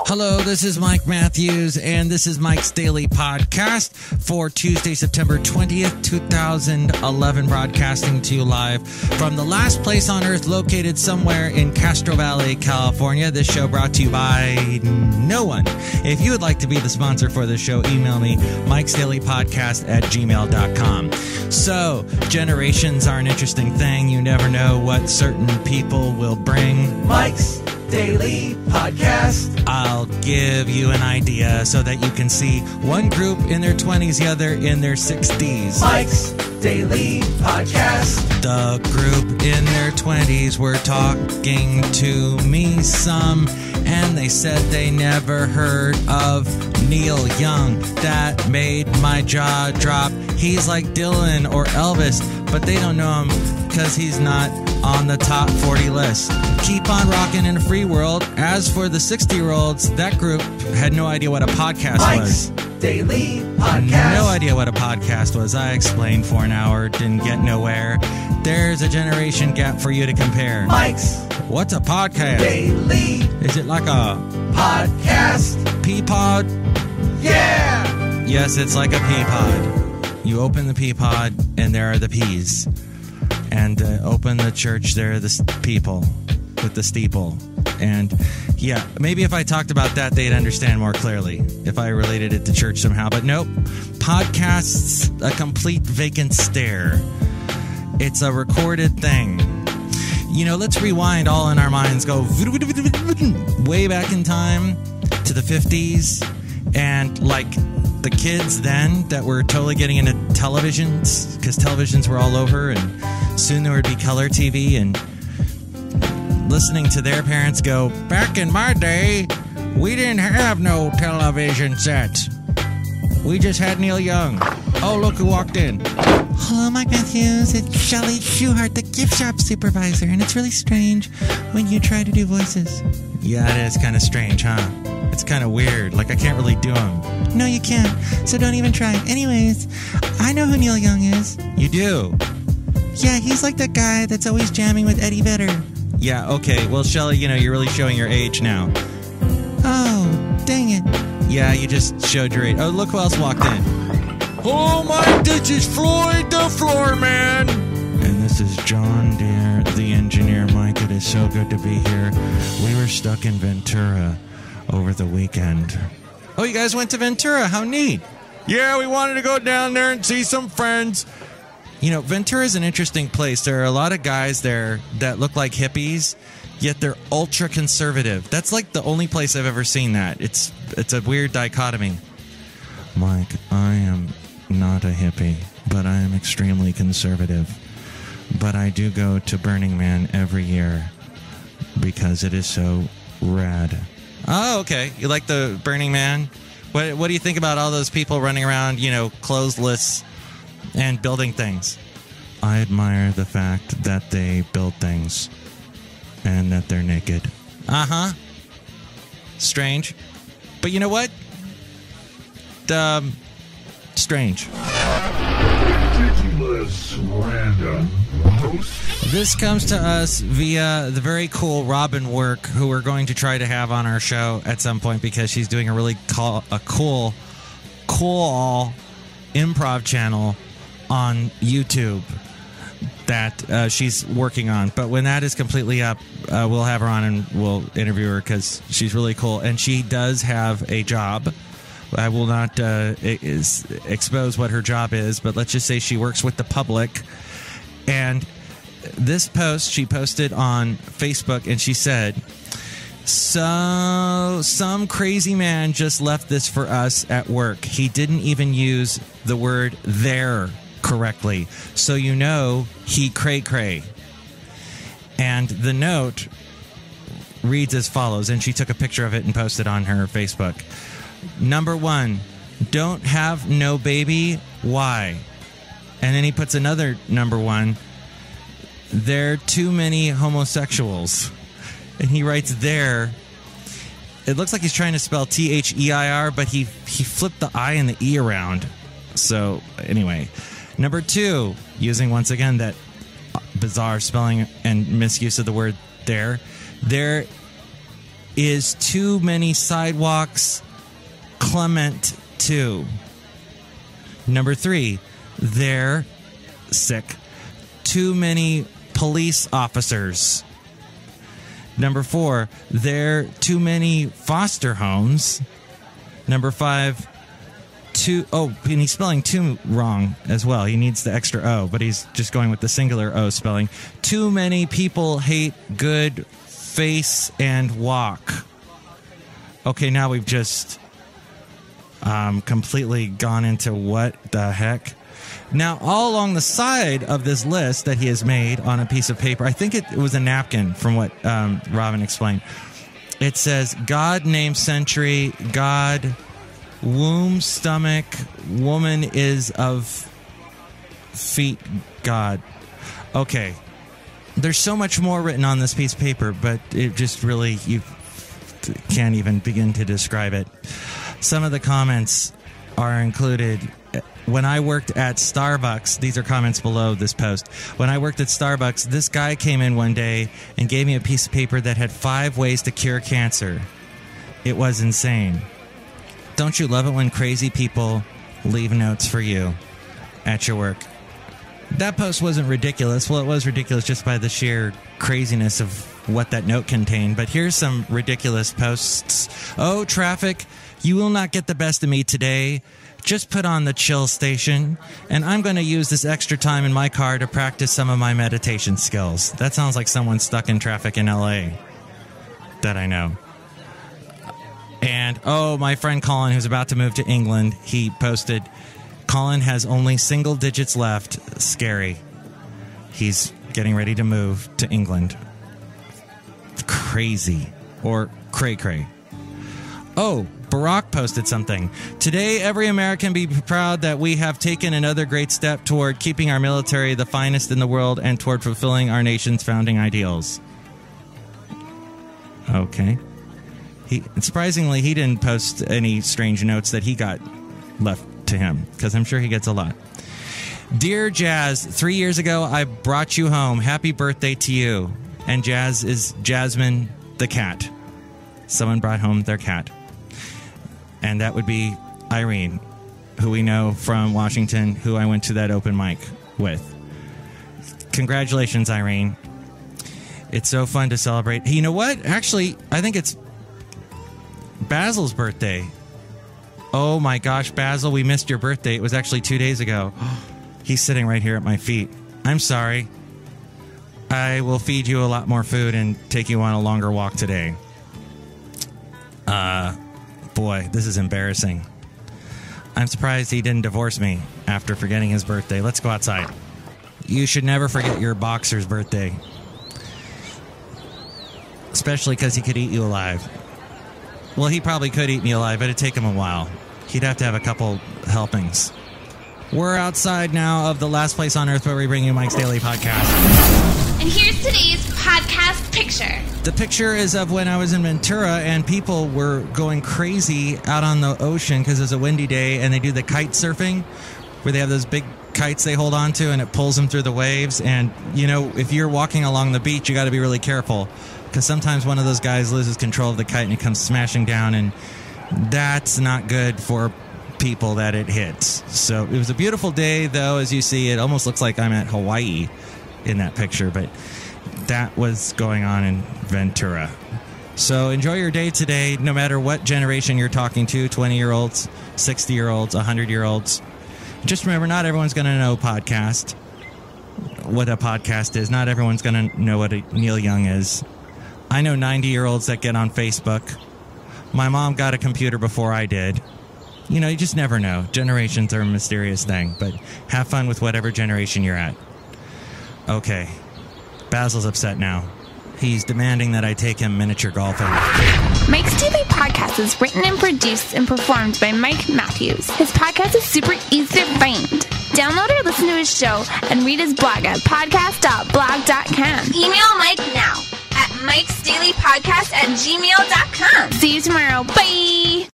Hello, this is Mike Matthews, and this is Mike's Daily Podcast for Tuesday, September 20th, 2011, broadcasting to you live from the last place on Earth located somewhere in Castro-Valley, California. This show brought to you by no one. If you would like to be the sponsor for this show, email me, mikesdailypodcast@gmail.com. So, generations are an interesting thing. You never know what certain people will bring. Mike's Daily Podcast. I'll give you an idea so that you can see one group in their 20s, the other in their 60s. Mike's Daily Podcast. The group in their 20s were talking to me some, and they said they never heard of Neil Young. That made my jaw drop. He's like Dylan or Elvis, but they don't know him because he's not on the top 40 list. Keep on rocking in a free world. As for the 60-year-olds, that group had no idea what a podcast was. Daily Podcast. No idea what a podcast was. I explained for an hour, didn't get nowhere. There's a generation gap for you to compare. Mike's. What's a podcast? Daily. Is it like a podcast? Pea-pod? Yeah! Yes, it's like a pea-pod. You open the pea-pod, and there are the peas. And open the church, there are the people with the steeple. And yeah, maybe if I talked about that, they'd understand more clearly if I related it to church somehow. But nope, podcasts, a complete vacant stare. It's a recorded thing. You know, let's rewind all in our minds, go way back in time to the 50s. And like the kids then that were totally getting into televisions, because televisions were all over, and soon there would be color TV, and listening to their parents go, back in my day, we didn't have no television sets. We just had Neil Young. Oh, look who walked in. Hello, Mike Matthews. It's Shelly Shoehart, the Giftshop Supervisor, and it's really strange when you try to do voices. Yeah, it is kind of strange, huh? It's kind of weird. Like, I can't really do them. No, you can't. So don't even try. Anyways, I know who Neil Young is. You do? Yeah, he's like that guy that's always jamming with Eddie Vedder. Yeah, okay. Well, Shelly, you know, you're really showing your age now. Oh, dang it. Yeah, you just showed your age. Oh, look who else walked in. Oh, Mike, this is Floyd the Floorman. And this is John Deere, the engineer. Mike, it is so good to be here. We were stuck in Ventura over the weekend. Oh, you guys went to Ventura. How neat. Yeah, we wanted to go down there and see some friends. You know, Ventura is an interesting place. There are a lot of guys there that look like hippies, yet they're ultra conservative. That's like the only place I've ever seen that. It's a weird dichotomy. Mike, I am not a hippie, but I am extremely conservative. But I do go to Burning Man every year because it is so rad. Oh, okay. You like the Burning Man? What do you think about all those people running around, you know, clothesless and building things? I admire the fact that they build things and that they're naked. Uh-huh. Strange. But you know what? Strange. Ridiculous random post. This comes to us via the very cool Robin Work, who we're going to try to have on our show at some point because she's doing a really cool improv channel on YouTube that she's working on. But when that is completely up, we'll have her on and we'll interview her because she's really cool. And she does have a job. I will not expose what her job is, but let's just say she works with the public. And this post she posted on Facebook, and she said, so some crazy man just left this for us at work. He didn't even use the word there correctly. So you know he cray-cray. And the note reads as follows, and she took a picture of it and posted on her Facebook. Number 1, don't have no baby. Why? And then he puts another number 1. There are too many homosexuals. And he writes there. It looks like he's trying to spell T-H-E-I-R, but he flipped the I and the E around. So anyway, number 2, using once again that bizarre spelling and misuse of the word there Is too many sidewalks Clement 2? Number 3, they're sick. Too many police officers. Number 4, there too many foster homes. Number 5, and he's spelling two wrong as well. He needs the extra O, but he's just going with the singular O spelling. Too many people hate good face and walk. Okay, now we've just completely gone into what the heck. Now, all along the side of this list that he has made on a piece of paper, I think it was a napkin from what Robin explained. It says, God, name, century, God, womb, stomach, woman is of feet, God. Okay. There's so much more written on this piece of paper, but it just really, you can't even begin to describe it. Some of the comments are included. When I worked at Starbucks, these are comments below this post. When I worked at Starbucks, this guy came in one day and gave me a piece of paper that had 5 ways to cure cancer. It was insane. Don't you love it when crazy people leave notes for you at your work? That post wasn't ridiculous. Well, it was ridiculous just by the sheer craziness of what that note contained. But here's some ridiculous posts. Oh, traffic, you will not get the best of me today. Just put on the chill station, and I'm going to use this extra time in my car to practice some of my meditation skills. That sounds like someone stuck in traffic in L.A. that I know. And, oh, my friend Colin, who's about to move to England, he posted, Colin has only single digits left. Scary. He's getting ready to move to England. Crazy. Or cray-cray. Oh, Barack posted something. Today, every American be proud that we have taken another great step toward keeping our military the finest in the world and toward fulfilling our nation's founding ideals. Okay. Surprisingly, he didn't post any strange notes that he got left to him, because I'm sure he gets a lot. Dear Jazz, 3 years ago, I brought you home. Happy birthday to you. And Jazz is Jasmine the cat. Someone brought home their cat. And that would be Irene, who we know from Washington, who I went to that open mic with. Congratulations, Irene. It's so fun to celebrate. You know what? Actually, I think it's Basil's birthday. Oh my gosh, Basil, we missed your birthday. It was actually 2 days ago. He's sitting right here at my feet. I'm sorry. I will feed you a lot more food and take you on a longer walk today. Boy, this is embarrassing. I'm surprised he didn't divorce me after forgetting his birthday. Let's go outside. You should never forget your boxer's birthday. Especially because he could eat you alive. Well, he probably could eat me alive, but it'd take him a while. He'd have to have a couple helpings. We're outside now of the last place on earth where we bring you Mike's Daily Podcast. And here's today's podcast picture. The picture is of when I was in Ventura and people were going crazy out on the ocean because it was a windy day, and they do the kite surfing where they have those big kites they hold on to and it pulls them through the waves. And, you know, if you're walking along the beach, you got to be really careful because sometimes one of those guys loses control of the kite and it comes smashing down, and that's not good for people that it hits. So it was a beautiful day, though. As you see, it almost looks like I'm at Hawaii in that picture, but that was going on in Ventura. So enjoy your day today, no matter what generation you're talking to, 20-year-olds, 60-year-olds, 100-year-olds. Just remember, not everyone's going to know what a podcast is. Not everyone's going to know what a Neil Young is. I know 90-year-olds that get on Facebook. My mom got a computer before I did. You know, you just never know. Generations are a mysterious thing, but have fun with whatever generation you're at. Okay. Basil's upset now. He's demanding that I take him miniature golfing. Mike's Daily Podcast is written and produced and performed by Mike Matthews. His podcast is super easy to find. Download or listen to his show and read his blog at podcast.blog.com. Email Mike now at mikesdailypodcast@gmail.com. See you tomorrow. Bye!